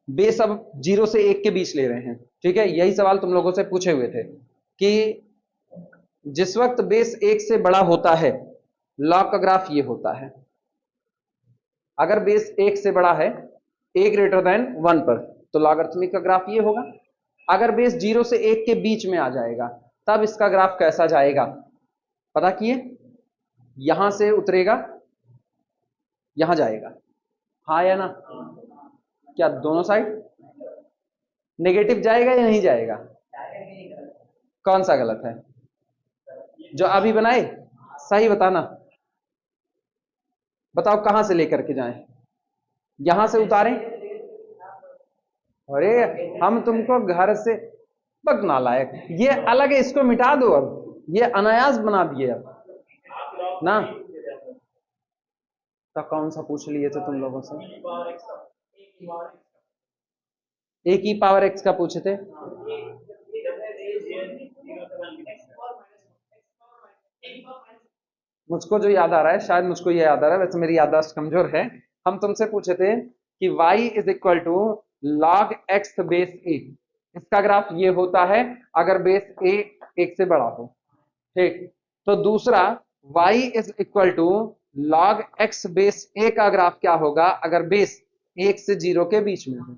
Base अब 0 से 1 के बीच ले रहे हैं, ठीक है। यही सवाल तुम लोगों से पूछे हुए थे कि जिस वक्त बेस 1 से बड़ा होता है लॉग का ग्राफ ये होता है। अगर बेस 1 से बड़ा है, a ग्रेटर देन 1 पर, तो लॉगरिथमिक का ग्राफ ये होगा। अगर बेस 0 से 1 के बीच में आ जाएगा तब इसका ग्राफ कैसा जाएगा पता किए, यहां से उतरेगा यहां जाएगा, हाँ या ना? क्या दोनों साइड नेगेटिव जाएगा या नहीं जाएगा? कौन सा गलत है जो अभी बनाए? सही बताना, बताओ कहां से लेकर के जाएं? यहां से उतारें? अरे हम तुमको घर से बक नालायक, ये अलग है, इसको मिटा दो। अब ये अनायास बना दिए अब ना। तो कौन सा पूछ लिए थे तुम लोगों से? ए की पावर एक्स का पूछे थे। मुझको जो याद आ रहा है, शायद मुझको ये याद आ रहा है, वैसे मेरी याददाश्त कमजोर है। हम तुमसे पूछे थे कि y is equal to log x base a, इसका ग्राफ ये होता है अगर बेस ए 1 से बड़ा हो, ठीक। तो दूसरा y is equal to log x base a का ग्राफ क्या होगा अगर बेस 1 से 0 के बीच में हो,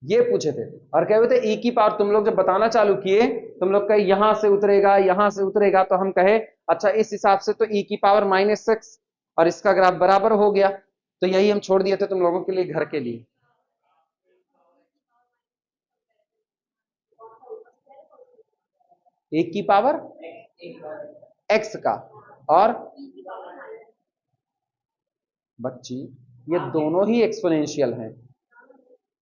ये पूछे थे। और कहे हुए थे ई की पावर, तुम लोग जब बताना चालू किए तुम लोग कहे यहां से उतरेगा यहां से उतरेगा, तो हम कहे अच्छा इस हिसाब से तो ई की पावर -6 और इसका ग्राफ बराबर हो गया, तो यही हम छोड़ दिए थे तुम लोगों के लिए घर के लिए। एक की पावर एक्स का और बच्ची ये दोनों ही एक्सपोनेंशियल हैं।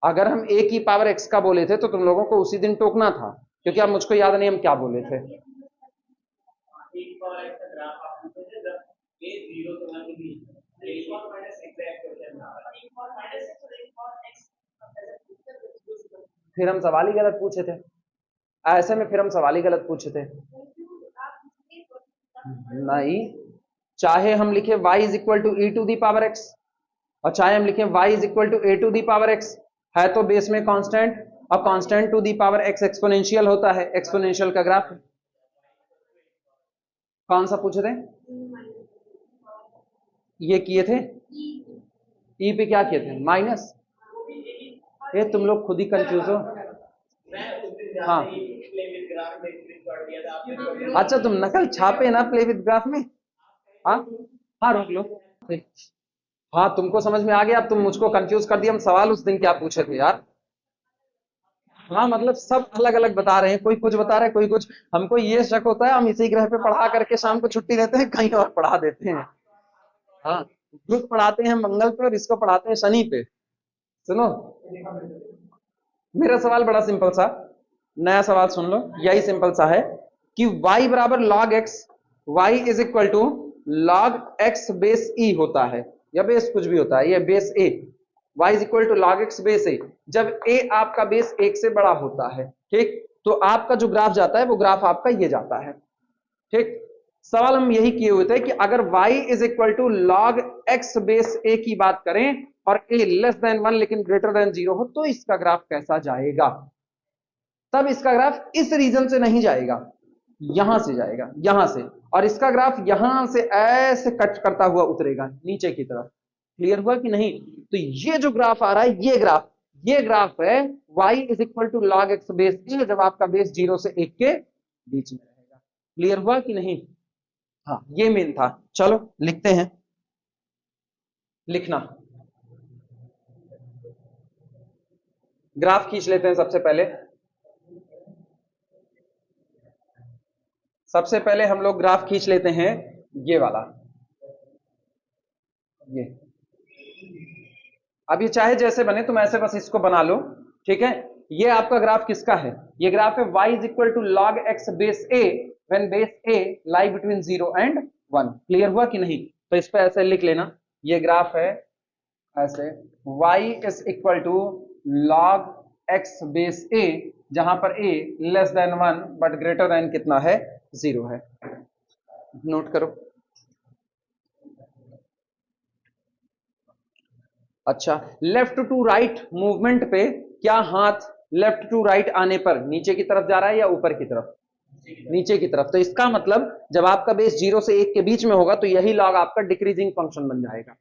अगर हम ए की पावर एक्स का बोले थे तो तुम लोगों को उसी दिन टोकना था, क्योंकि अब मुझको याद नहीं हम क्या बोले थे। फिर हम सवाल ही गलत पूछे थे, ऐसे में फिर हम सवाल ही गलत पूछे थे। नहीं, चाहे हम लिखे y is equal to e to the power x और चाहे हम लिखें y is equal to a to the power x, है तो बेस में कांस्टेंट, और constant to the power x exponential होता है, एक्सपोनेंशियल का ग्राफ। कौन सा पूछ रहे? ये किए थे ई पे, क्या किए थे माइनस। ये तुम लोग खुद ही कंफ्यूज हो। हाँ अच्छा, तुम नकल छापे ना प्ले विद ग्राफ में। हाँ हाँ रोक लो। हाँ तुमको समझ में आ गया, अब तुम मुझको कंफ्यूज कर दिया, हम सवाल उस दिन क्या पूछे थे यार। हाँ मतलब सब अलग अलग बता रहे हैं, कोई कुछ बता रहा है कोई कुछ। हमको ये शक होता है हम इसी ग्रह पे पढ़ा करके शाम को छुट्टी देते हैं, कहीं और पढ़ा देते हैं। हाँ, ग्रुप पढ़ाते हैं मंगल पे और इसको पढ़ाते हैं शनि पे। सुनो, मेरा सवाल बड़ा सिंपल सा, नया सवाल सुन लो, यही सिंपल सा है कि y बराबर log x, y is equal to log x base e होता है, या बेस कुछ भी होता है, ये base a, y is equal to log x base a। जब a आपका बेस 1 से बड़ा होता है, ठीक, तो आपका जो ग्राफ जाता है वो ग्राफ आपका ये जाता है, ठीक। सवाल हम यही किए हुए थे कि अगर y is equal to log x base a की बात करें और a लेस देन 1 लेकिन ग्रेटर देन 0 हो तो इसका ग्राफ कैसा जाएगा। तब इसका ग्राफ इस रीजन से नहीं जाएगा, यहां से जाएगा, यहां से, और इसका ग्राफ यहां से ऐसे कट करता हुआ उतरेगा नीचे की तरफ। क्लियर हुआ कि नहीं? तो ये जो ग्राफ आ रहा है ये ग्राफ है y is equal to log x base a, जब आपका बेस 0 से 1 के बीच में रहेगा। क्लियर हुआ कि नहीं? हाँ ये मेन था। चलो लिखते हैं, लिखना, ग्राफ खींच लेते हैं सबसे पहले। सबसे पहले हम लोग ग्राफ खींच लेते हैं ये वाला, ये। अब ये चाहे जैसे बने तुम ऐसे बस इसको बना लो, ठीक है। ये आपका ग्राफ किसका है? ये ग्राफ है y is equal to log x base a when base a lie between 0 and 1। Clear हुआ कि नहीं? तो इस पे ऐसे लिख लेना, ये ग्राफ है ऐसे, y is equal to log x base a, जहां पर a less than 1 but greater than कितना है? 0 है। नोट करो। अच्छा, लेफ्ट टू राइट मूवमेंट पे क्या हाथ लेफ्ट टू राइट आने पर नीचे की तरफ जा रहा है या ऊपर की तरफ? नीचे की तरफ। तो इसका मतलब जब आपका बेस 0 से 1 के बीच में होगा तो यही लॉग आपका डिक्रीजिंग फंक्शन बन जाएगा।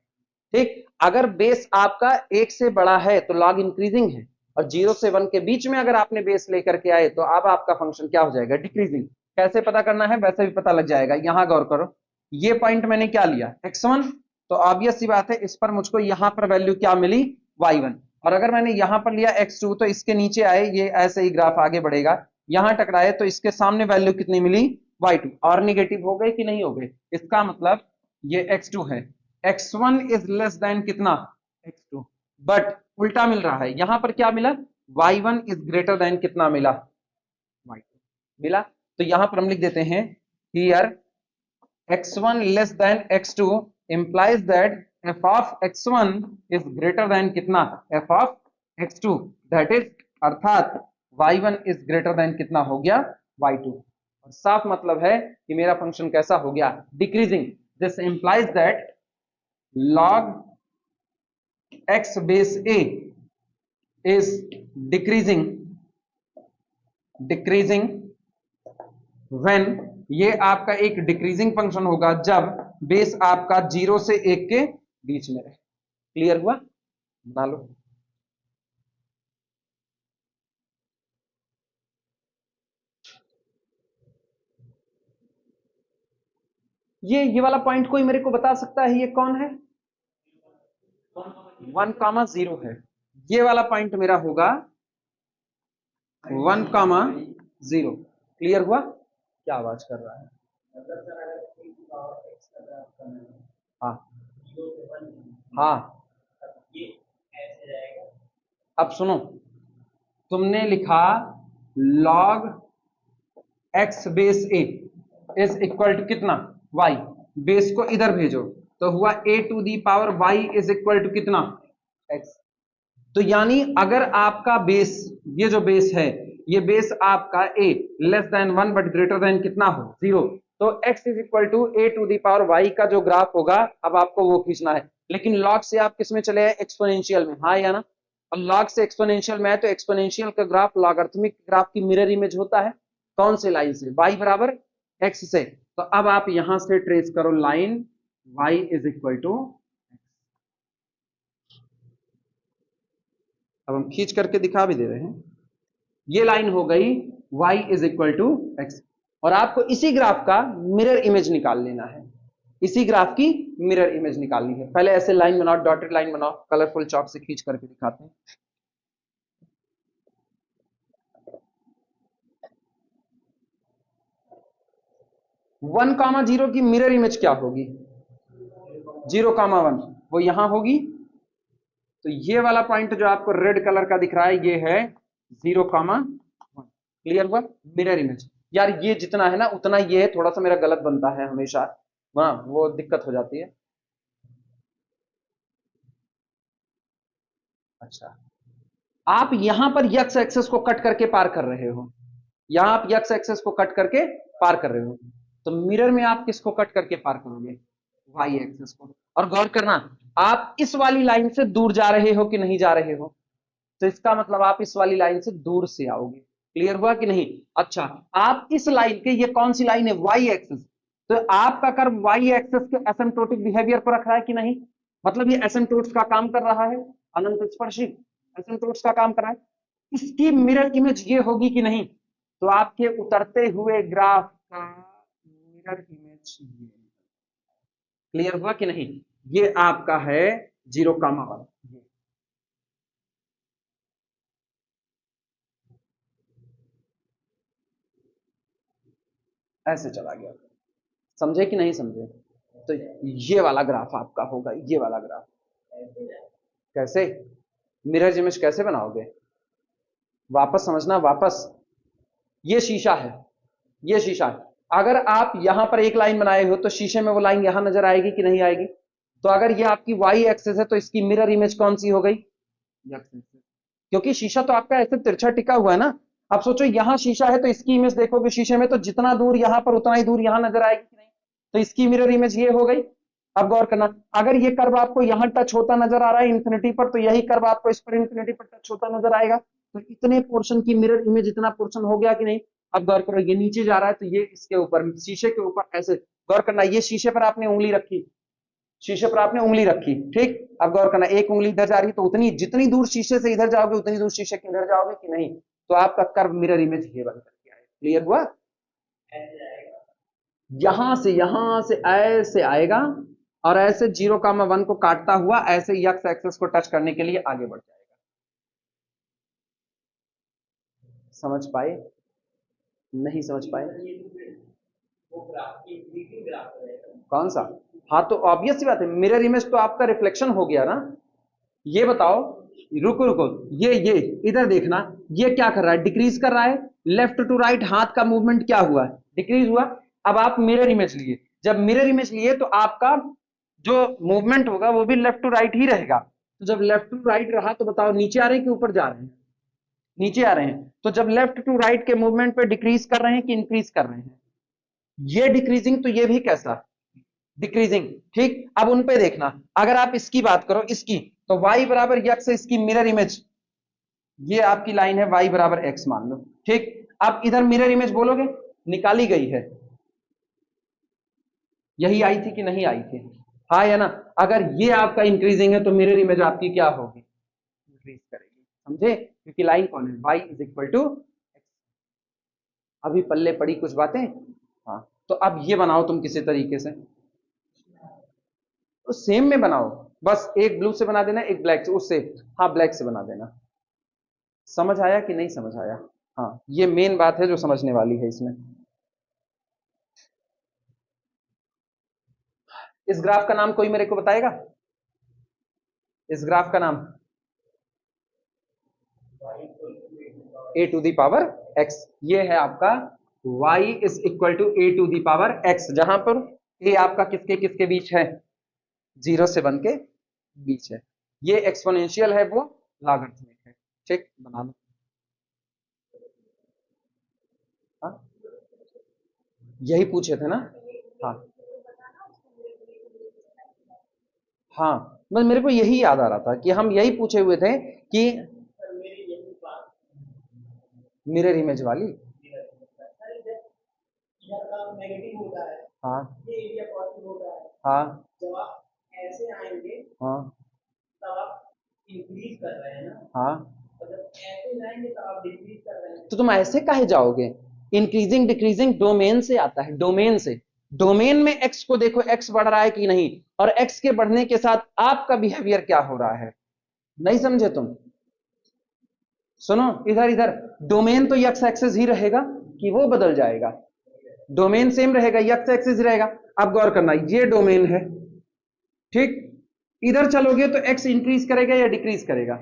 ठीक, अगर बेस आपका 1 से बड़ा है तो लॉग इंक्रीजिंग है, और 0 से 1 के बीच में अगर आपने बेस लेकर के आए तो अब आपका फंक्शन क्या हो जाएगा? डिक्रीजिंग। कैसे पता करना है? वैसे भी पता लग जाएगा। यहां गौर करो, ये पॉइंट मैंने क्या लिया? x1, तो ऑब्वियस सी बात है इस पर मुझको यहां पर वैल्यू क्या मिली? y1। और अगर मैंने यहां पर लिया x2 तो इसके नीचे आए, ये ऐसे ही ग्राफ आगे बढ़ेगा, यहां टकराए तो इसके सामने वैल्यू कितनी मिली? y2। और निगेटिव हो गए कि नहीं हो गए? इसका मतलब ये x2 है, x1 इज लेस देन कितना? x2। बट उल्टा मिल रहा है, यहां पर क्या मिला? y1 इज ग्रेटर देन कितना मिला? y2 मिला। तो यहां पर हम लिख देते हैं here x1 less than x2 implies that f of x1 is greater than कितना? f of x2, that is अर्थात y1 is greater than कितना हो गया? y2। और साफ मतलब है कि मेरा फंक्शन कैसा हो गया? Decreasing. This implies that log x base a is decreasing when, ये आपका एक डिक्रीजिंग फंक्शन होगा जब बेस आपका 0 से 1 के बीच में रहे। क्लियर हुआ? बना लो। ये वाला पॉइंट कोई मेरे को बता सकता है ये कौन है? 1,0 है। ये वाला पॉइंट मेरा होगा 1,0। क्लियर हुआ? क्या आवाज कर रहा है? हाँ हाँ, अब सुनो, तुमने लिखा log x base a is equal to कितना? y। बेस को इधर भेजो तो हुआ a to the power y is equal to कितना? x। तो यानी अगर आपका बेस, ये जो बेस है, ये बेस आपका a less than 1 but greater than कितना हो? 0, तो x is equal to a to the power y का जो ग्राफ होगा अब आपको वो खींचना है। लेकिन लॉग से आप किस में चले आए? एक्सपोनेंशियल में, हाँ या ना? और लॉग से एक्सपोनेंशियल में है तो एक्सपोनेंशियल का ग्राफ लॉगरिथमिक ग्राफ की मिरर इमेज होता है। कौन से लाइन से? y बराबर x से। तो अब आप यहां से ट्रेस करो line y is equal to, अब हम खींच करके दिखा भी दे रहे हैं, ये लाइन हो गई y is equal to x। और आपको इसी ग्राफ का मिरर इमेज निकाल लेना है, इसी ग्राफ की मिरर इमेज निकालनी है। पहले ऐसे लाइन बनाओ, डॉटेड लाइन बनाओ, कलरफुल चॉक से खींच करके दिखाते हैं। 1,0 की मिरर इमेज क्या होगी? 0,1, वो यहां होगी। तो ये वाला पॉइंट जो आपको रेड कलर का दिख रहा है ये है 0,1। क्लियर हुआ? Mirror image. यार ये जितना है ना उतना ये है, थोड़ा सा मेरा गलत बनता है हमेशा, हाँ वो दिक्कत हो जाती है। अच्छा, आप यहां पर यक्स एक्सेस को कट करके पार कर रहे हो, यहां आप यक्स एक्सेस को कट करके पार कर रहे हो, तो मिरर में आप किसको कट करके पार करोगे? वाई एक्सेस को। और गौर करना, आप इस वाली लाइन से दूर जा रहे हो कि नहीं जा रहे हो? तो इसका मतलब आप इस वाली लाइन से दूर से आओगे। क्लियर हुआ कि नहीं? अच्छा, आप इस लाइन के, ये कौन सी लाइन है? Y axis. तो आपका कर्व वाई एक्सेस के एसिम्प्टोटिक बिहेवियर पर रख रहा है कि नहीं? मतलब ये एसिम्प्टोट्स का काम कर रहा है, अनंत स्पर्शी एसिम्प्टोट्स का काम कर रहा है। इसकी मिरर इमेज ये होगी कि नहीं? तो आपके उतरते हुए ग्राफ का मिरर इमेज ये। क्लियर हुआ कि नहीं? ये आपका है 0,1। ऐसे चला गया। समझे कि नहीं समझे? तो ये वाला ग्राफ आपका होगा, ये वाला ग्राफ। कैसे मिरर इमेज कैसे बनाओगे? वापस समझना, वापस। ये शीशा है, ये शीशा है। अगर आप यहां पर एक लाइन बनाए हो तो शीशे में वो लाइन यहां नजर आएगी कि नहीं आएगी? तो अगर ये आपकी वाई एक्सेस है तो इसकी मिरर इमेज कौन सी हो गई? क्योंकि शीशा तो आपका ऐसे तिरछा टिका हुआ है ना। अब सोचो यहां शीशा है तो इसकी इमेज देखोगे शीशे में तो जितना दूर यहां पर उतना ही दूर यहां नजर आएगी कि नहीं? तो इसकी मिरर इमेज ये हो गई। अब गौर करना, अगर ये कर्व आपको यहां टच होता नजर आ रहा है इंफिनिटी पर, तो यही कर्व आपको इस पर इंफिनिटी पर टच होता नजर आएगा। तो इतने पोर्शन की मिरर इमेज इतना पोर्शन हो गया कि नहीं। अब गौर करो, ये नीचे जा रहा है तो ये इसके ऊपर, शीशे के ऊपर ऐसे गौर करना, ये शीशे पर आपने उंगली रखी, शीशे पर आपने उंगली रखी, ठीक। अब गौर करना, एक उंगली इधर जा रही है तो उतनी जितनी दूर शीशे से इधर जाओगे उतनी दूर शीशे के इधर जाओगे कि नहीं। तो आपका कर्व मिरर इमेज ये बन करके आएगा। क्लियर हुआ। यहां से ऐसे आएगा और ऐसे 0,1 को काटता हुआ ऐसे एक्स एक्सेस को टच करने के लिए आगे बढ़ जाएगा। समझ पाए? नहीं समझ पाए? कौन सा? हाँ तो ऑब्वियस सी बात है, मिरर इमेज तो आपका रिफ्लेक्शन हो गया ना। ये बताओ, रुको रुको, ये इधर देखना, ये क्या कर रहा है? डिक्रीज कर रहा है। लेफ्ट टू राइट हाथ का मूवमेंट क्या हुआ? डिक्रीज हुआ। अब आप मिरर इमेज लिए, जब मिरर इमेज लिए तो आपका जो मूवमेंट होगा वो भी लेफ्ट टू राइट ही रहेगा। तो जब लेफ्ट टू राइट रहा तो बताओ नीचे आ रहे हैं कि ऊपर जा रहे हैं? नीचे आ रहे हैं। तो जब लेफ्ट टू राइट के मूवमेंट पे डिक्रीज कर रहे हैं कि इंक्रीज कर रहे हैं? ये डिक्रीजिंग, तो ये भी कैसा? डिक्रीजिंग, ठीक। अब उन पे देखना, अगर आप इसकी बात करो, इसकी, तो y बराबर x से इसकी मिरर इमेज, ये आपकी लाइन है y बराबर x मान लो, ठीक। अब इधर मिरर इमेज बोलोगे, निकाली गई है, यही आई थी कि नहीं आई थी? हाँ या ना? अगर ये आपका इंक्रीजिंग है तो मिरर इमेज आपकी क्या होगी? इंक्रीज करेगी। समझे? क्योंकि लाइन कौन है? y is equal to x। अभी पल्ले पड़ी कुछ बातें। हाँ, तो अब ये बनाओ तुम किसी तरीके से, तो सेम में बनाओ, बस एक ब्लू से बना देना, एक ब्लैक से, उससे, हाँ ब्लैक से बना देना। समझ आया कि नहीं समझ आया? हाँ, ये मेन बात है जो समझने वाली है इसमें। इस ग्राफ का नाम कोई मेरे को बताएगा? इस ग्राफ का नाम? a to the power x। ये है आपका y is equal to a to the power x, जहां पर a आपका किसके किसके बीच है? 0 से 1 के बीच है। ये एक्सपोनेंशियल है, वो लॉगरिथमिक है, ठीक। बना लो। हाँ, यही पूछे थे ना? हाँ हाँ, बस मेरे को यही याद आ रहा था कि हम यही पूछे हुए थे कि मिरर इमेज वाली। हाँ हाँ हाँ हाँ, तो तुम ऐसे काहे जाओगे? इंक्रीजिंग डिक्रीजिंग डोमेन से आता है, डोमेन से। डोमेन में एक्स को देखो, एक्स बढ़ रहा है कि नहीं, और एक्स के बढ़ने के साथ आपका बिहेवियर क्या हो रहा है। नहीं समझे तुम? सुनो, इधर इधर, डोमेन तो एक्स एक्सिस ही रहेगा कि वो बदल जाएगा? डोमेन सेम रहेगा, एक्स एक्सिस रहेगा। अब गौर करना, ये डोमेन है, ठीक। इधर चलोगे तो एक्स इंक्रीज करेगा या डिक्रीज करेगा?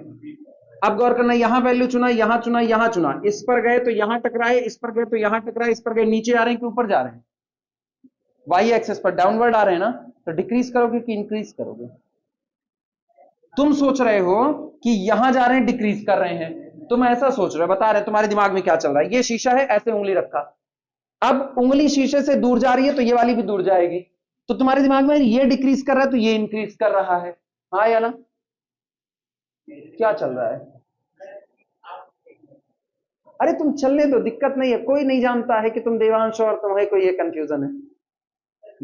अब गौर करना, यहां वैल्यू चुना, यहां चुना, यहां चुना, इस पर गए तो यहां टकराए, इस पर गए तो यहां टकराए, इस पर गए, नीचे आ रहे हैं कि ऊपर जा रहे हैं? वाई एक्सेस पर डाउनवर्ड आ रहे हैं ना, तो डिक्रीज करोगे कि इंक्रीज करोगे? तुम सोच रहे हो कि यहां जा रहे हैं डिक्रीज कर रहे हैं, तुम ऐसा सोच रहे हो, बता रहे तुम्हारे दिमाग में क्या चल रहा है। ये शीशा है, ऐसे उंगली रखा, अब उंगली शीशे से दूर जा रही है तो ये वाली भी दूर जाएगी, तो तुम्हारे दिमाग में ये डिक्रीज कर रहा है तो ये इंक्रीज कर रहा है। हाँ या ना? क्या चल रहा है? अरे तुम चलने दो, दिक्कत नहीं है, कोई नहीं जानता है कि तुम देवांश और तुम्हें कोई ये कंफ्यूजन है।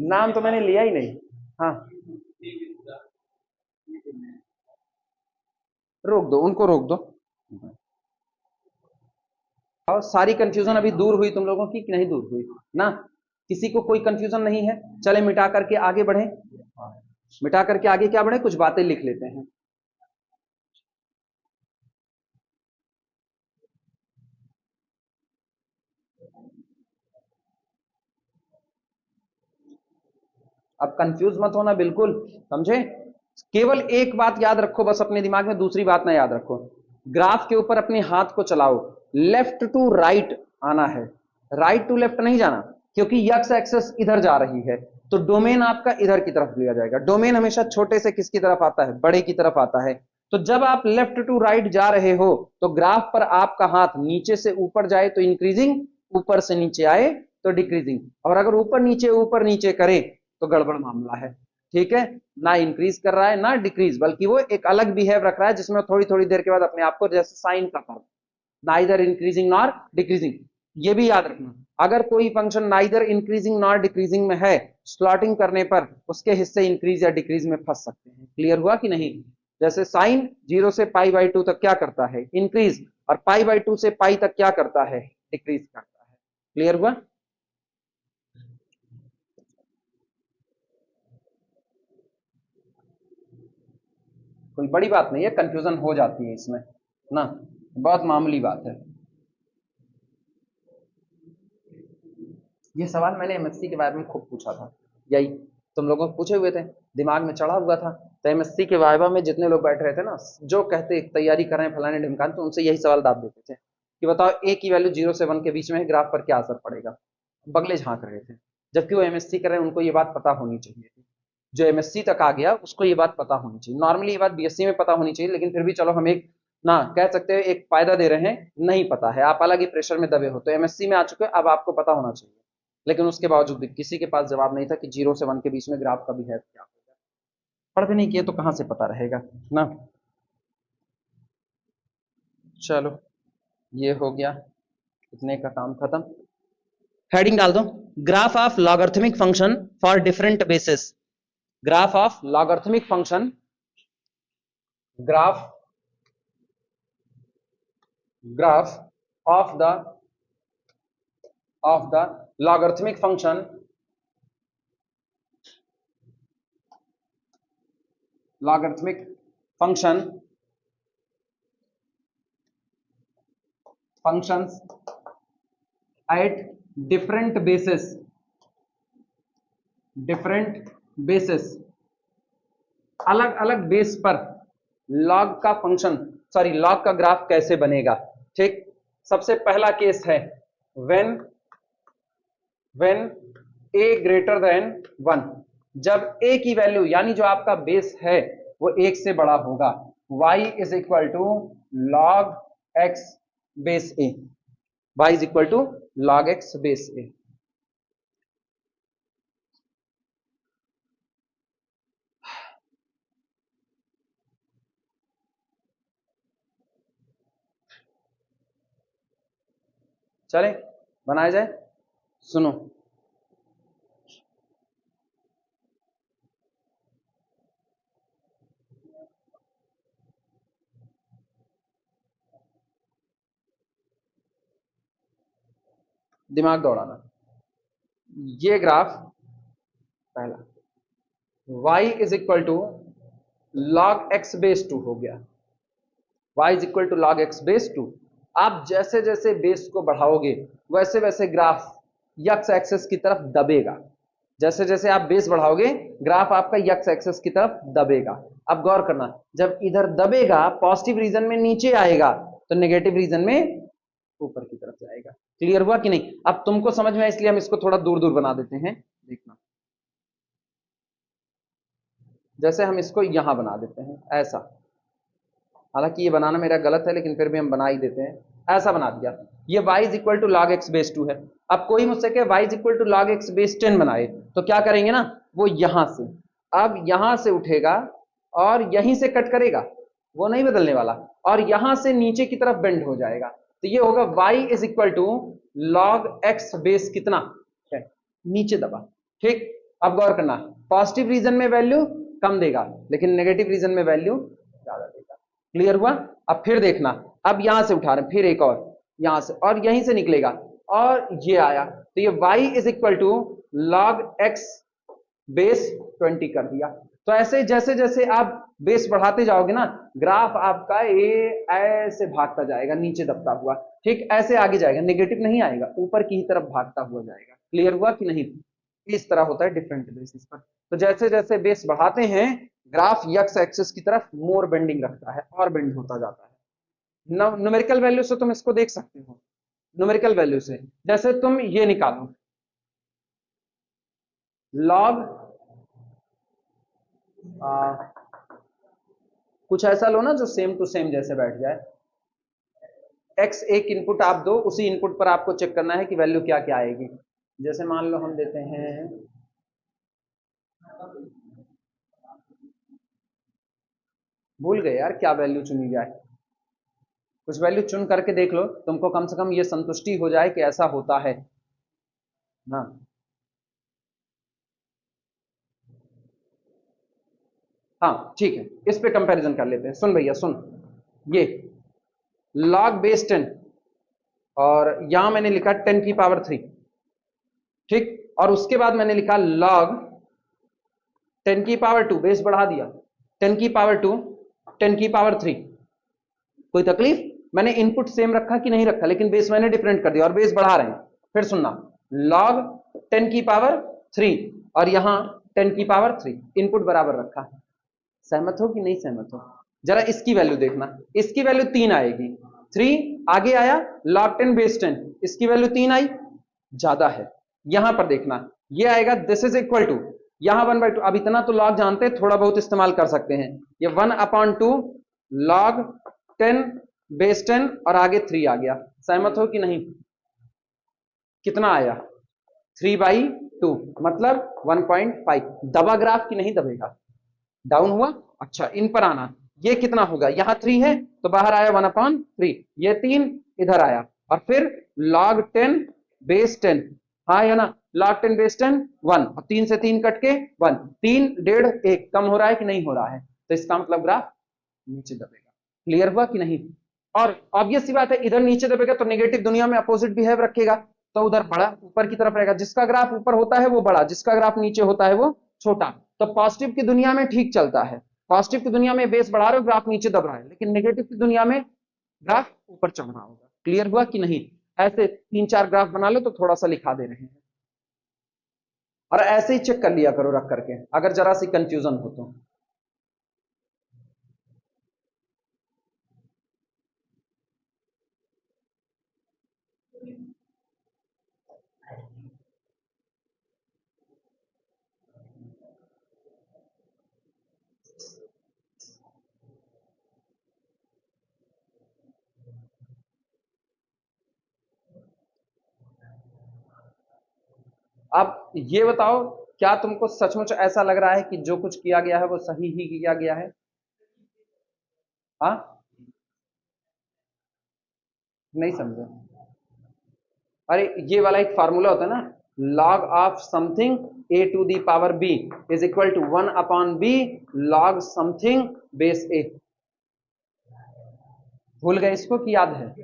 नाम तो मैंने लिया ही नहीं। हाँ, रोक दो उनको, रोक दो। और सारी कंफ्यूजन अभी दूर हुई तुम लोगों की कि नहीं दूर हुई ना? किसी को कोई कंफ्यूजन नहीं है? चले मिटा करके आगे बढ़े, मिटा करके आगे क्या बढ़े, कुछ बातें लिख लेते हैं। अब कंफ्यूज मत होना बिल्कुल, समझे? केवल एक बात याद रखो बस अपने दिमाग में, दूसरी बात ना याद रखो। ग्राफ के ऊपर अपने हाथ को चलाओ, लेफ्ट टू राइट आना है, राइट टू लेफ्ट नहीं जाना, क्योंकि एक्स एक्सेस इधर जा रही है तो डोमेन आपका इधर की तरफ लिया जाएगा। डोमेन हमेशा छोटे से किसकी तरफ आता है? बड़े की तरफ आता है। तो जब आप लेफ्ट टू राइट जा रहे हो तो ग्राफ पर आपका हाथ नीचे से ऊपर जाए तो इंक्रीजिंग, ऊपर से नीचे आए तो डिक्रीजिंग, और अगर ऊपर नीचे करे तो गड़बड़ मामला है। ठीक है, ना इंक्रीज कर रहा है ना डिक्रीज, बल्कि वो एक अलग बिहेव रख रहा है जिसमें थोड़ी थोड़ी देर के बाद अपने आप को, जैसे साइन का form, neither increasing nor decreasing. ये भी याद रखना, अगर कोई function neither increasing nor decreasing में है, स्लॉटिंग करने पर उसके हिस्से इंक्रीज या डिक्रीज में फंस सकते हैं। क्लियर हुआ कि नहीं? जैसे साइन 0 से π/2 तक क्या करता है? इंक्रीज। और π/2 से पाई तक क्या करता है? डिक्रीज करता है। क्लियर हुआ? कोई बड़ी बात नहीं है, कंफ्यूजन हो जाती है इसमें ना, बहुत मामूली बात है। ये सवाल मैंने एमएससी के बारे में खूब पूछा था, यही तुम लोगों को पूछे हुए थे, दिमाग में चढ़ा हुआ था। तो एमएससी के वाइवा में जितने लोग बैठ रहे थे ना, जो कहते तैयारी कर रहे हैं फलाने ढिमकान, तो उनसे यही सवाल दाब देते थे कि बताओ ए की वैल्यू 0 से 1 के बीच में है, ग्राफ पर क्या असर पड़ेगा। बगले झांक रहे थे, जबकि वो एमएससी कर रहे हैं, उनको ये बात पता होनी चाहिए थी। जो एमएससी तक आ गया उसको ये बात पता होनी चाहिए। नॉर्मली ये बात बीएससी में पता होनी चाहिए, लेकिन फिर भी चलो हम एक ना कह सकते हैं, एक फायदा दे रहे हैं, नहीं पता है, आप अलग ही प्रेशर में दबे हो, तो एमएससी में आ चुके अब आपको पता होना चाहिए। लेकिन उसके बावजूद भी किसी के पास जवाब नहीं था कि 0 से 1 के बीच में ग्राफ का भी है क्या होगा। पढ़ भी नहीं किए तो कहां से पता रहेगा ना। चलो, ये हो गया, इतने का काम खत्म। हेडिंग डाल दो, graph of logarithmic function for different basis. Graph of logarithmic function, graph graph of the logarithmic function, logarithmic function functions at different basis, अलग अलग बेस पर लॉग का फंक्शन, सॉरी लॉग का ग्राफ कैसे बनेगा। ठीक, सबसे पहला केस है व्हेन a ग्रेटर देन 1, जब a की वैल्यू यानी जो आपका बेस है वो 1 से बड़ा होगा। y is equal to log x base a, y is equal to log x base a। चले बनाया जाए, सुनो, दिमाग दौड़ाना। ये ग्राफ पहला y is equal to log x base 2 हो गया, y is equal to log x base 2। आप जैसे जैसे बेस को बढ़ाओगे वैसे वैसे ग्राफ यक्स एक्सेस की तरफ दबेगा। जैसे जैसे आप बेस बढ़ाओगे ग्राफ आपका यक्स एक्सेस की तरफ दबेगा। अब गौर करना, जब इधर दबेगा पॉजिटिव रीजन में नीचे आएगा, तो नेगेटिव रीजन में ऊपर की तरफ जाएगा। क्लियर हुआ कि नहीं? अब तुमको समझ में, इसलिए हम इसको थोड़ा दूर दूर बना देते हैं। देखना, जैसे हम इसको यहां बना देते हैं ऐसा, हालांकि ये बनाना मेरा गलत है लेकिन फिर भी हम बना ही देते हैं, ऐसा बना दिया। ये y is equal to log x base 2 है। अब कोई मुझसे कहे y is equal to log x base 10 बनाए, तो क्या करेंगे ना, वो यहां से, अब यहां से उठेगा और यहीं से कट करेगा, वो नहीं बदलने वाला, और यहां से नीचे की तरफ बेंड हो जाएगा। तो ये होगा y is equal to log x base कितना है, नीचे दबा। ठीक, अब गौर करना, पॉजिटिव रीजन में वैल्यू कम देगा लेकिन नेगेटिव रीजन में वैल्यू ज्यादा देगा। क्लियर हुआ? अब फिर देखना, अब यहां से उठा रहे हैं, फिर एक और यहां से, और यहीं से निकलेगा, और ये आया, तो ये y is equal to log x base 20 कर दिया। तो ऐसे जैसे जैसे आप बेस बढ़ाते जाओगे ना, ग्राफ आपका ये ऐसे भागता जाएगा नीचे दबता हुआ। ठीक, ऐसे आगे जाएगा, नेगेटिव नहीं आएगा, ऊपर की तरफ भागता हुआ जाएगा। क्लियर हुआ कि नहीं? इस तरह होता है डिफरेंट बेसिस पर। तो जैसे जैसे बेस बढ़ाते हैं ग्राफ यक्स एक्सिस की तरफ मोर बेंडिंग रखता है और बेंड होता जाता है। न्यूमेरिकल वैल्यू से तुम इसको देख सकते हो, न्यूमेरिकल वैल्यू से जैसे तुम ये निकालो, लॉग कुछ ऐसा लो ना जो सेम टू सेम जैसे बैठ जाए। एक्स एक इनपुट आप दो, उसी इनपुट पर आपको चेक करना है कि वैल्यू क्या क्या आएगी। जैसे मान लो हम देते हैं भूल गए यार क्या वैल्यू चुनी जाए, कुछ वैल्यू चुन करके देख लो, तुमको कम से कम ये संतुष्टि हो जाए कि ऐसा होता है ना। हाँ ठीक है, इस पे कंपैरिजन कर लेते हैं। सुन भैया सुन, ये log बेस 10 और यहां मैंने लिखा 10 की पावर 3, ठीक, और उसके बाद मैंने लिखा log 10 की पावर 2, बेस बढ़ा दिया, 10 की पावर 2, 10 की पावर 3। कोई तकलीफ? मैंने इनपुट सेम रखा कि नहीं रखा, लेकिन बेस मैंने डिफरेंट कर दिया और बेस बढ़ा रहे हैं। फिर सुनना, log 10 की पावर 3 और यहां 10 की पावर 3, इनपुट बराबर रखा। सहमत हो कि नहीं सहमत हो? जरा इसकी वैल्यू देखना, इसकी वैल्यू 3 आएगी, 3 आगे आया, log 10 बेस 10, इसकी वैल्यू 3 आई, ज्यादा है। यहां पर देखना, ये आएगा दिस इज इक्वल टू, यहां 1/2, अब इतना तो log जानते हैं, थोड़ा बहुत इस्तेमाल कर सकते हैं, ये 1/2 log 10 बेस 10 और आगे 3 आ गया। सहमत हो कि नहीं? कितना आया? 3/2, मतलब 1.5। दबा ग्राफ की नहीं दबेगा? डाउन हुआ। अच्छा, इन पर आना, ये कितना होगा, यहां 3 है तो बाहर आया 1/3, ये 3 इधर आया, और फिर log 10 बेस 10, हाँ या ना, log 10 बेस 10 1, और 3 से 3 कट के 1, 3 डेढ़ 1 कम हो रहा है कि नहीं हो रहा है, तो इसका मतलब ग्राफ नीचे दबेगा। क्लियर हुआ कि नहीं? और ऑब्वियस सी बात है, इधर नीचे दबेगा तो नेगेटिव दुनिया में अपोजिट बिहेव रखेगा, तो उधर बड़ा ऊपर की तरफ रहेगा, जिसका ग्राफ ऊपर होता है वो बड़ा, जिसका ग्राफ नीचे होता है वो छोटा। तो पॉजिटिव की दुनिया में ठीक चलता है, पॉजिटिव की दुनिया में बेस बढ़ा रहे हो, ग्राफ नीचे दब रहा है, लेकिन नेगेटिव की दुनिया में ग्राफ ऊपर चढ़ रहा होगा। क्लियर हुआ कि नहीं? ऐसे 3-4 ग्राफ बना लो तो थोड़ा सा लिखा दे रहे हैं, और ऐसे ही चेक कर लिया करो रख करके, अगर जरा सी कंफ्यूजन हो तो। अब ये बताओ, क्या तुमको सचमुच ऐसा लग रहा है कि जो कुछ किया गया है वो सही ही किया गया है? हाँ, नहीं समझे? अरे ये वाला एक फार्मूला होता है ना, log of something a to the power b is equal to 1/b log something base a। भूल गए इसको कि याद है?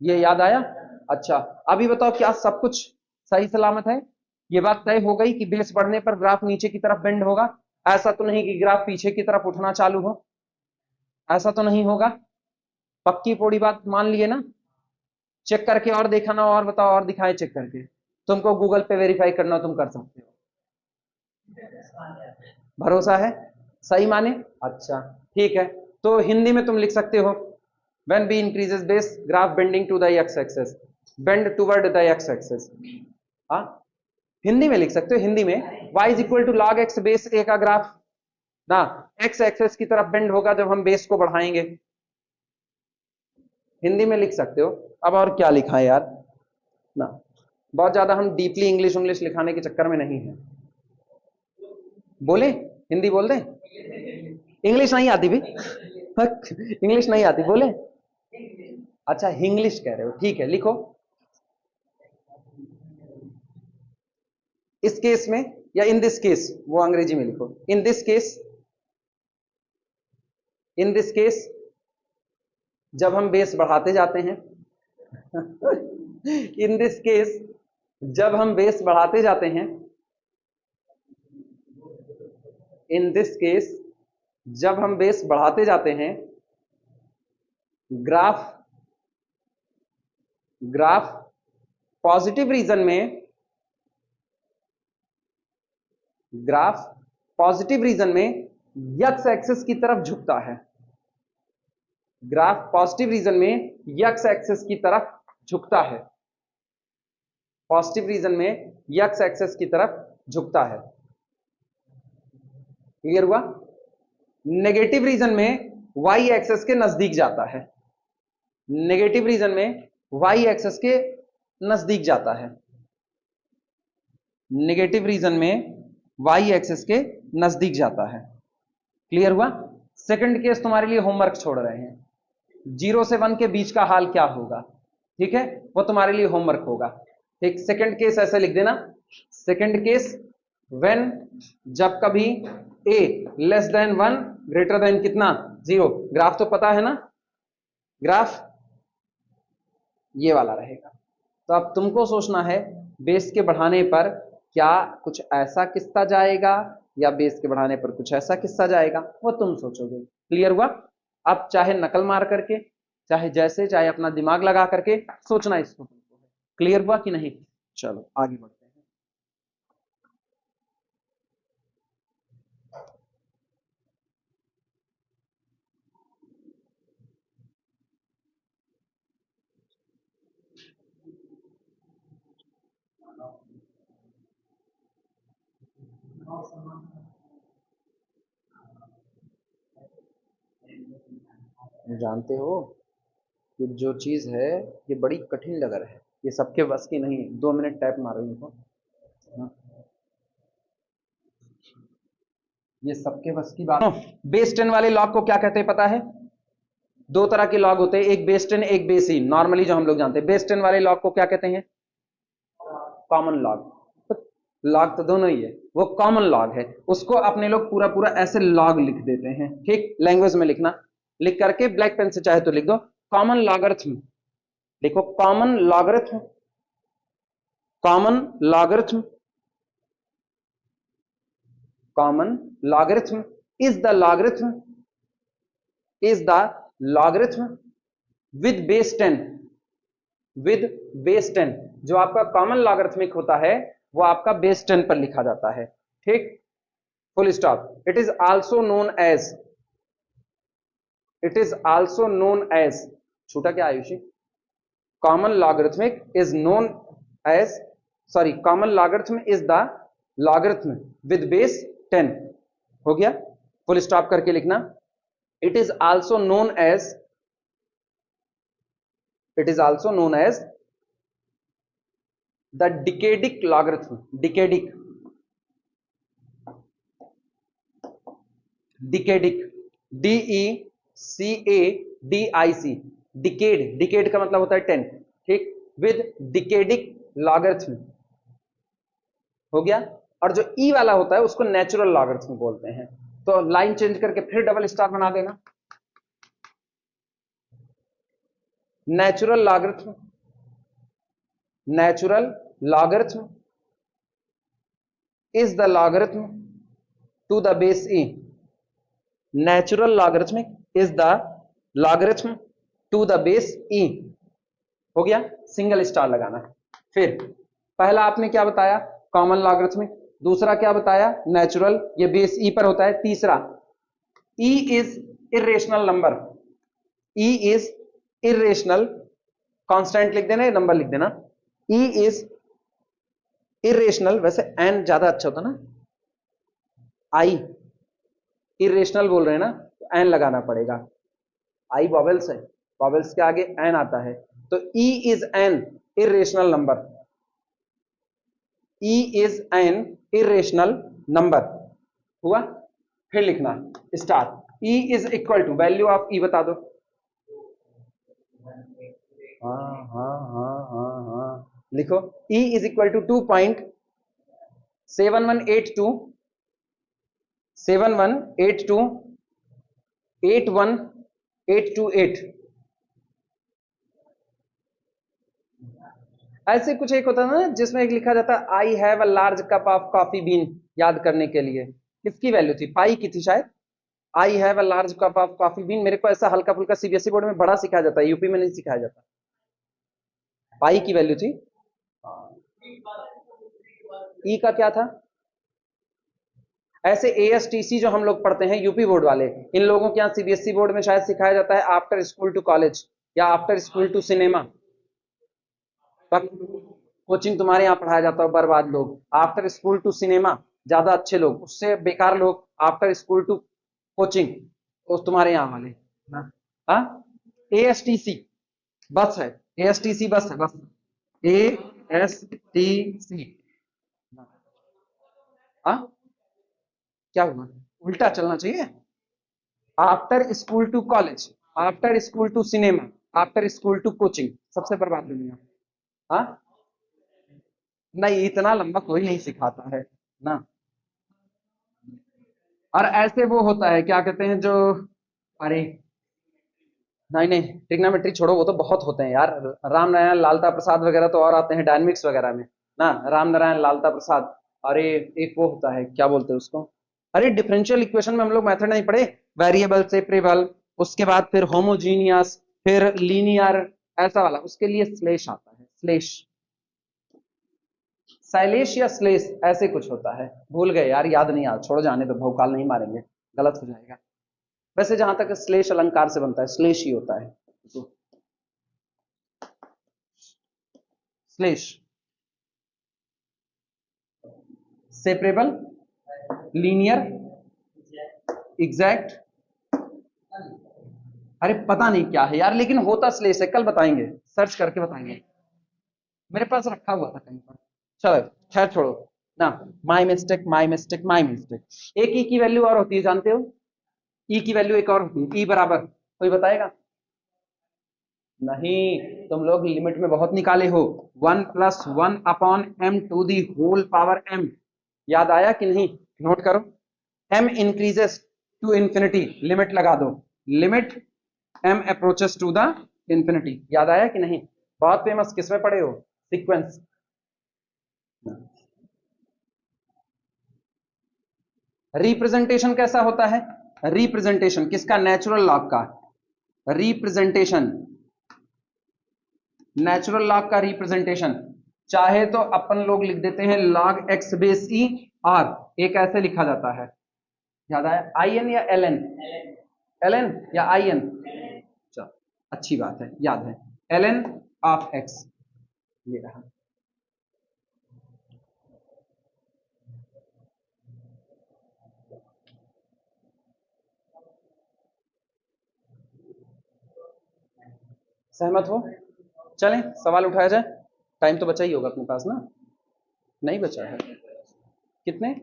ये याद आया? अच्छा, अभी बताओ क्या सब कुछ सही सलामत है? ये बात तय हो गई कि बेस बढ़ने पर ग्राफ नीचे की तरफ बेंड होगा? ऐसा तो नहीं कि ग्राफ पीछे की तरफ उठना चालू हो? ऐसा तो नहीं होगा? पक्की पोड़ी बात मान लिए ना? चेक करके और देखा ना, और बताओ, और दिखाए चेक करके, तुमको गूगल पे वेरीफाई करना तुम कर सकते हो। भरोसा है? सही माने? अच्छा ठीक है, तो हिंदी में तुम लिख सकते हो, when b increases base graph bending to the x axis, bend toward the x axis। हाँ, हिंदी में लिख सकते हो, हिंदी में y is equal to log x base a का ग्राफ ना x एक्सेस की तरफ बेंड होगा जब हम बेस को बढ़ाएंगे। हिंदी में लिख सकते हो। अब और क्या लिखा है यार ना, बहुत ज्यादा हम डीपली इंग्लिश इंग्लिश लिखाने के चक्कर में नहीं है। बोले, हिंदी बोल दें? इंग्लिश नहीं आती भी? इंग्लिश नहीं आती, बोले? अच्छा, इंग्लिश कह रहे हो, ठीक है, लिखो। इस केस में, या इन दिस केस, वो अंग्रेजी में लिखो, in this case, in this case जब हम बेस बढ़ाते जाते हैं, इन दिस केस जब हम बेस बढ़ाते जाते हैं, इन दिस केस जब हम बेस बढ़ाते जाते हैं, ग्राफ ग्राफ पॉजिटिव रीजन में, ग्राफ पॉजिटिव रीजन में एक्स एक्सिस की तरफ झुकता है, ग्राफ पॉजिटिव रीजन में एक्स एक्सिस की तरफ झुकता है, पॉजिटिव रीजन में एक्स एक्सिस की तरफ झुकता है। क्लियर हुआ? नेगेटिव रीजन में वाई एक्सिस के नजदीक जाता है, नेगेटिव रीजन में वाई एक्सिस के नजदीक जाता है, नेगेटिव रीजन में वाई एक्सिस के नजदीक जाता है। क्लियर हुआ? सेकंड केस तुम्हारे लिए होमवर्क छोड़ रहे हैं, 0 से 1 के बीच का हाल क्या होगा, ठीक है, वो तुम्हारे लिए होमवर्क होगा। ठीक, सेकंड केस ऐसे लिख देना, सेकंड केस व्हेन, जब कभी a less than 1 greater than कितना 0। ग्राफ तो पता है ना, ग्राफ ये वाला रहेगा। तो अब तुमको सोचना है बेस के बढ़ाने पर क्या कुछ ऐसा किस्सा जाएगा या बेस के बढ़ाने पर कुछ ऐसा किस्सा जाएगा, वो तुम सोचोगे। क्लियर हुआ? अब चाहे नकल मार करके, चाहे जैसे, चाहे अपना दिमाग लगा करके सोचना इसको। क्लियर हुआ कि नहीं? चलो आगे बढ़ते हैं। जानते हो कि जो चीज है ये बड़ी कठिन लग रहा है, ये सबके बस की नहीं है। 2 मिनट टैप मारो इनको। हाँ, ये सबके बस की बात। बेस 10 वाले लॉग को क्या कहते हैं पता है? दो तरह के लॉग होते हैं, एक बेस 10 एक बेस ई, नॉर्मली जो हम लोग जानते हैं। बेस 10 वाले लॉग को क्या कहते हैं? Common log. लॉग तो दोनों ही है, वो कॉमन लॉग है, उसको अपने लोग पूरा पूरा ऐसे लॉग लिख देते हैं। ठीक, लैंग्वेज में लिखना, लिख करके ब्लैक पेन से चाहे तो लिख दो, कॉमन लॉगरिथम। देखो, common logarithm, common logarithm, common logarithm is the logarithm, is the logarithm with base 10, with base 10। जो आपका कॉमन लॉगरिथमिक होता है वो आपका बेस 10 पर लिखा जाता है। ठीक, full stop. It is also known as, it is also known as, छूटा क्या Ayushi? Common logarithmic is known as, sorry, common logarithm is the logarithm with base 10। हो गया? फुल स्टॉप करके लिखना। It is also known as, it is also known as the decadic logarithm, decadic, decadic, d e c a d i c, decade, decade का मतलब होता है 10। ठीक, with decadic logarithm। हो गया? और जो e वाला होता है उसको नेचुरल लॉगरिथम बोलते हैं। तो लाइन चेंज करके फिर डबल स्टार बना देना, natural logarithm, natural logarithm is the logarithm to the base e, natural logarithmic is the logarithm to the base e। हो गया? सिंगल स्टार लगाना है। फिर पहला आपने क्या बताया? Common logarithmic. दूसरा क्या बताया? नेचुरल, ये बेस ई पर होता है। तीसरा, E is irrational number, e is irrational, constant लिख देना, नंबर लिख देना। ई इज इरेशनल, वैसे एन ज्यादा अच्छा होता ना, आई इरेशनल बोल रहे हैं ना, तो एन लगाना पड़ेगा। आई वॉवेल्स है, वॉवेल्स के आगे एन आता है, तो e is an irrational number, e is an irrational number. हुआ? फिर लिखना star, e is equal to, value of e बता दो। हाँ हाँ हाँ हाँ हाँ, लिखो, ई इज इक्वल टू 2.7182 7182 81828। ऐसे कुछ एक होता है ना जिसमें एक लिखा जाता है I have a large cup of coffee bean, याद करने के लिए किसकी वैल्यू थी? पाई की थी शायद। I have a large cup of coffee bean, मेरे को ऐसा हल्का फुल्का सीबीएसई बोर्ड में बड़ा सिखाया जाता है, यूपी में नहीं सिखाया जाता। पाई की वैल्यू थी। ई का क्या था? ऐसे एएसटीसी जो हम लोग पढ़ते हैं यूपी बोर्ड वाले, इन लोगों के यहाँ सीबीएसई बोर्ड में शायद सिखाया जाता है आफ्टर स्कूल टू कॉलेज या after school to cinema. Coaching तुम्हारे यहाँ पढ़ाया जाता है बर्बाद लोग, आफ्टर स्कूल टू सिनेमा ज्यादा अच्छे लोग, उससे बेकार लोग आफ्टर स्कूल टू कोचिंग, तो तुम्हारे यहाँ वाले। हाँ, एएसटीसी बस है, एएसटीसी बस है, बस एएसटीसी। हाँ, क्या हुआ, उल्टा चलना चाहिए। After school to college, after school to cinema, after school to coaching, सबसे बर्बाद दुनिया। हाँ, नहीं इतना लंबा कोई नहीं सिखाता है ना। और ऐसे वो होता है, क्या कहते हैं जो, अरे नहीं नहीं, ट्रिग्नोमेट्री छोड़ो, वो तो बहुत होते हैं यार। राम नारायण लालता प्रसाद वगैरह तो और आते हैं डायनेमिक्स वगैरह में ना, राम नारायण लालता प्रसाद। अरे एक वो होता है, क्या बोलते हैं उसको, अरे डिफरेंशियल इक्वेशन में हम लोग मेथड नहीं पढ़े, वेरिएबल सेपरेबल, उसके बाद फिर होमोजीनियस, फिर लीनियर, ऐसा वाला, उसके लिए स्लेश आता है, स्लेश, शैलेश या श्लेष ऐसे कुछ होता है, भूल गए यार, याद नहीं, याद छोड़ो, जाने तो भौकाल नहीं मारेंगे, गलत हो जाएगा। वैसे जहां तक श्लेष अलंकार से बनता है, श्लेष ही होता है, तो श्लेष, सेपरेबल, लीनियर, एग्जैक्ट, अरे पता नहीं क्या है यार, लेकिन होता श्लेष है, कल बताएंगे, सर्च करके बताएंगे, मेरे पास रखा हुआ था कहीं पर। चलो खैर छोड़ो ना, my mistake my mistake my mistake. एक ई की वैल्यू और होती है, जानते हो, ई की वैल्यू एक और होती है, ई बराबर, कोई बताएगा? नहीं, तुम लोग लिमिट में बहुत निकाले हो, 1+1/m to the whole power m, याद आया कि नहीं, नोट करो, m increases to infinity, limit लगा दो, limit m approaches to the infinity, याद आया कि नहीं, बहुत फेमस, किसमें पढ़े हो, सीक्वेंस। रिप्रेजेंटेशन कैसा होता है, रिप्रेजेंटेशन किसका, नेचुरल लॉग का, रिप्रेजेंटेशन, नेचुरल लॉग का रिप्रेजेंटेशन, चाहे तो अपन लोग लिख देते हैं log x बेस ई, और एक ऐसे लिखा जाता है, याद आया, आई एन या एल एन, एल एन या आई एन, चलो अच्छी बात है, याद है, एल एन ऑफ एक्स, ये रहा। सहमत हो? चलें सवाल उठाया जाए, टाइम तो बचा ही होगा अपने पास ना, नहीं बचा है, कितने,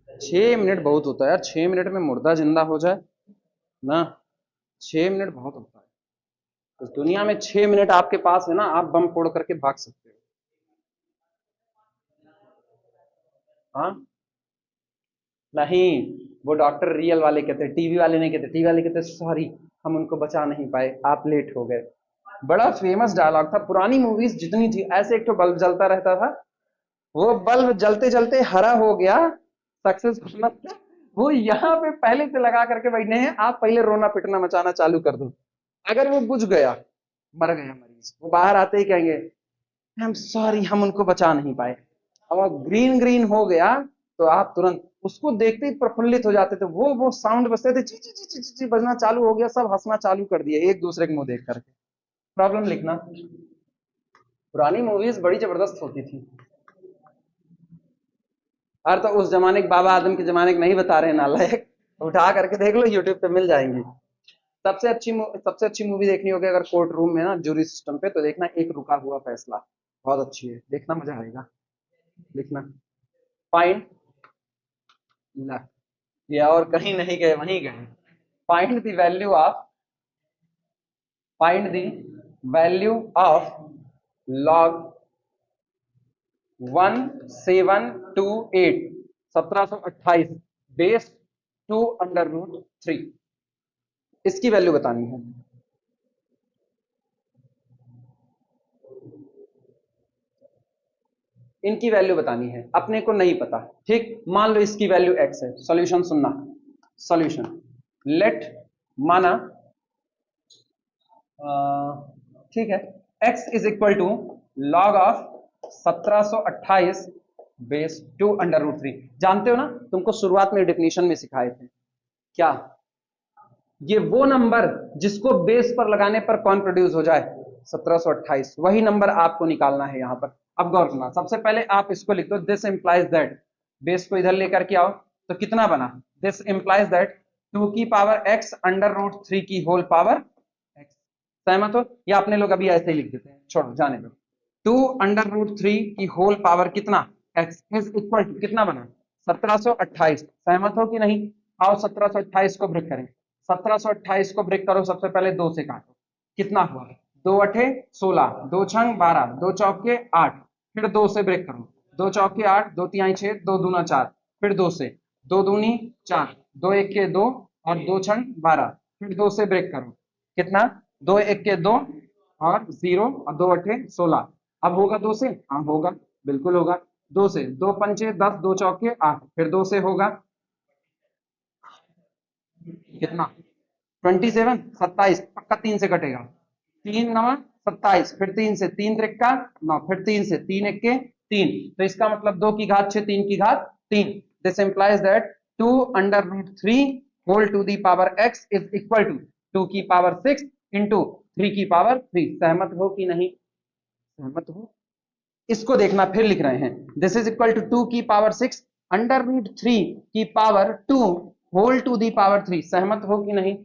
6 मिनट बहुत होता है यार, 6 मिनट में मुर्दा जिंदा हो जाए ना, 6 मिनट बहुत होता है, इस दुनिया में 6 मिनट आपके पास है ना, आप बम फोड़ करके भाग सकते हो। हाँ, नहीं, वो डॉक्टर रियल वाले कहते, टीवी वाले नहीं कहते, टीवी वाले कहते सॉरी हम उनको बचा नहीं पाए, आप लेट हो गए। बड़ा फेमस डायलॉग था, पुरानी मूवीज जितनी थी, ऐसे एक तो बल्ब जलता रहता था, वो बल्ब जलते जलते हरा हो गया, सक्सेस, मतलब वो यहाँ पे पहले से लगा करके बैठे हैं, आप पहले रोना पिटना मचाना चालू कर दो, अगर वो बुझ गया, मर गया मरीज, वो बाहर आते ही कहेंगे आई एम सॉरी हम उनको बचा नहीं पाए, और ग्रीन ग्रीन हो गया, तो आप तुरंत उसको देखते ही प्रफुल्लित हो जाते थे, वो साउंड बजते थे, ची ची ची ची ची ची बजना चालू हो गया, सब हंसना चालू कर दिया एक दूसरे के मुंह देख करके। प्रॉब्लम लिखना, पुरानी मूवीज बड़ी जबरदस्त होती थी। और तो उस जमाने के बाबा आदम के जमाने के नहीं बता रहे नालायक, उठा करके देख लो, यूट्यूब पे मिल जाएंगी। सबसे अच्छी मूवी देखनी होगी अगर कोर्ट रूम में ना, जूरी सिस्टम पे, तो देखना एक रुका हुआ फैसला, बहुत अच्छी है, देखना मजा आएगा, लिखना, फाइंड, ये और कहीं नहीं गए, वहीं गए, find the value of, find the value of log 1728, 1728 base 2√3, इसकी वैल्यू बतानी है। इनकी वैल्यू बतानी है, अपने को नहीं पता, ठीक, मान लो इसकी वैल्यू x है, सॉल्यूशन सुनना, सॉल्यूशन, लेट, माना ठीक है, x is equal to log of 1728 base 2√3, जानते हो ना, तुमको शुरुआत में डिफिनीशन में सिखाए थे, क्या, ये वो नंबर जिसको बेस पर लगाने पर कौन प्रोड्यूस हो जाए, 1728, वही नंबर आपको निकालना है यहां पर। अब गौर करना, सबसे पहले आप इसको लिख दो, दिस इंप्लाइज दैट, बेस को इधर लेकर के आओ, तो कितना बना, दिस इंप्लाइज दैट 2 की पावर x √3 की होल पावर x, सहमत हो, या अपने लोग अभी ऐसे ही लिख देते हैं, छोड़ो जाने दो, 2 √3 की होल पावर कितना x इज इक्वल टू कितना बना, 1728 सहमत हो कि नहीं? आओ 1728 को ब्रेक करें। 1728 को ब्रेक करो, सबसे पहले 2 से काटो, कितना हुआ? 2 अठे 16, 2 छंग 12, 2 चौके 8, फिर 2 से ब्रेक करो, 2 चौके 8, 2 तिहाई 6, 2 दूना 4, फिर 2 से, 2 दूनी 4, 2 एक के 2 और 2 छंग 12, फिर 2 से ब्रेक करो, कितना? 2 एक के 2 और 0 और 2 अठे 16। अब होगा 2 से? हाँ होगा, बिल्कुल होगा। 2 से, 2 पंचे 10, 2 चौके 8, फिर 2 से होगा कितना? 27, 27 पक्का 3 से कटेगा, 3 9 27, फिर 3 से, 3 त्रिक्का 9, फिर 3 से, 3 एक के 3, तो इसका मतलब 2 की घात 6, 3 की घात 3। This implies that 2 under root 3 whole to the power x is equal to 2 की पावर 6 इंटू 3 की पावर 3। सहमत हो कि नहीं? सहमत हो? इसको देखना, फिर लिख रहे हैं, दिस इज इक्वल टू 2 की पावर 6 अंडर रूट 3 की power 2 whole to the power 3। सहमत हो कि नहीं?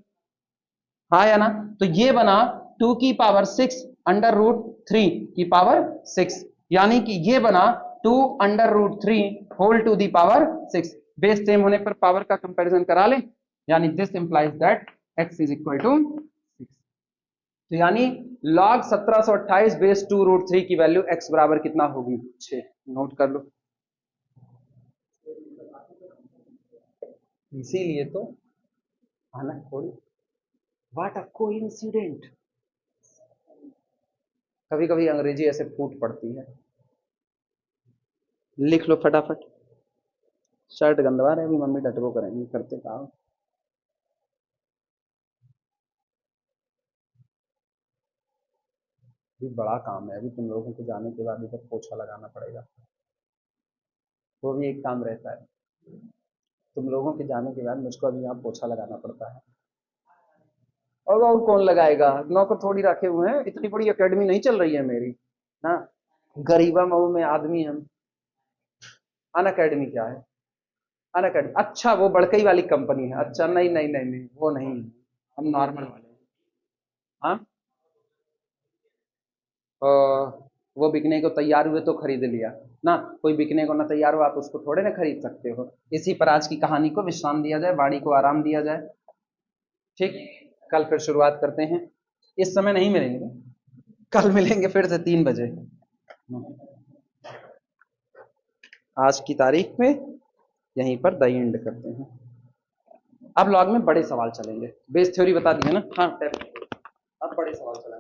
हाँ या ना? तो ये बना 2 की पावर 6 अंडर रूट 3 की पावर 6, यानी कि ये बना 2 under root 3 whole to the power 6। Base same होने पर पावर का कंपैरिजन करा ले, यानी this implies that x is equal to 6। तो यानी log 1728 बेस 2 रूट 3 की वैल्यू x बराबर कितना होगी? 6। नोट कर लो। इसीलिए तो आना थोड़ी, व्हाट अ कोइंसिडेंट। कभी कभी अंग्रेजी ऐसे फूट पड़ती है। लिख लो फटाफट। शर्ट गंदवा रहे, अभी मम्मी डटको करेंगी, करते काम। भी बड़ा काम है, अभी तुम लोगों को जाने के बाद इधर पोछा लगाना पड़ेगा, वो भी एक काम रहता है। तुम लोगों के जाने के बाद मुझको अभी यहाँ पोछा लगाना पड़ता है। और कौन लगाएगा? नौकर थोड़ी रखे हुए हैं, इतनी बड़ी एकेडमी नहीं चल रही है मेरी ना। गरीबा मऊ में आदमी हम। अन अकेडमी क्या है? अन अकेडमी, अच्छा वो बड़कई वाली कंपनी है। अच्छा नहीं नहीं नहीं नहीं, वो नहीं, हम नॉर्मल वाले हैं। हाँ, वो बिकने को तैयार हुए तो खरीद लिया ना, कोई बिकने को ना तैयार हो आप उसको थोड़े ना खरीद सकते हो। इसी पर आज की कहानी को विश्राम दिया जाए, वाणी को आराम दिया जाए। ठीक, कल फिर शुरुआत करते हैं। इस समय नहीं मिलेंगे, कल मिलेंगे फिर से 3 बजे। आज की तारीख में यहीं पर द एंड करते हैं। अब लॉग में बड़े सवाल चलेंगे, बेस थ्योरी बता दी है ना। हाँ, अब बड़े सवाल चलेंगे।